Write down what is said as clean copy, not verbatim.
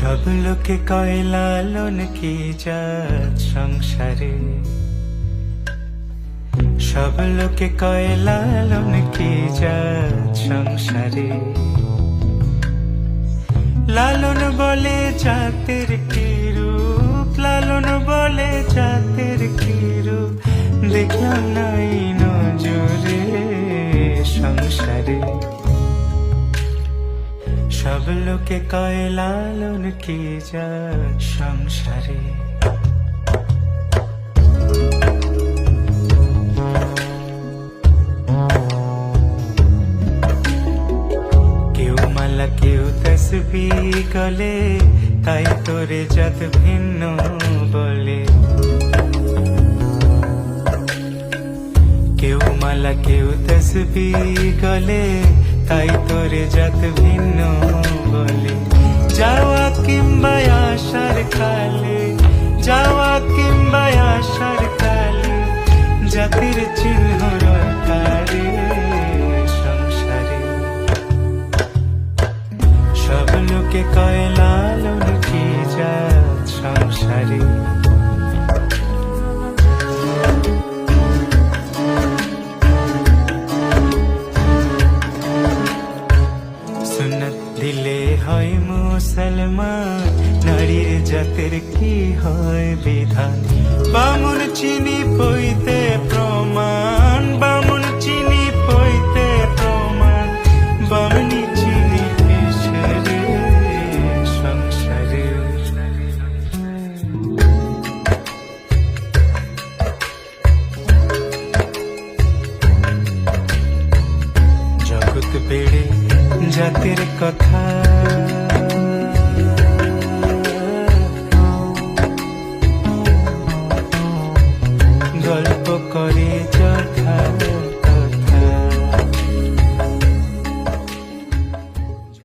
সব লোকে কয় লালন কি জাত সংসারে, সব লোকে কয় লালন কি জাত সংসারে। লালন বলে জাতের কি রূপ, লালন বলে জাতের কি রূপ, দেখলাম নাই নজরে সংসারে। সব লোকে কয় লালন কি জাত সংসারে। কেউ মালা কেউ তসবিহ গলে, তাই তোরে জাত ভিন্ন বলে। কেউ মালা কেউ তসবিহ গলে, তাই তোরে জাত ভিন্ন বলে। যাওয়া কিংবা আসার কালে, যাওয়া কিংবা আসার কালে, জাতির চিহ্ন রটারে সংসারে। সব লোকে কয় লালন কি জাত সংসারে। সুন্নত দিলে হয় মুসলমান, নারীর জাতের কি হয় বিধান। বামুন চিনি পইতে প্রমাণ, বামুন চিনি পইতে প্রমাণ, বামনি চিনি পেশরে সংসারে। জগৎ বেড়ে জাতের কথা, গল্প করে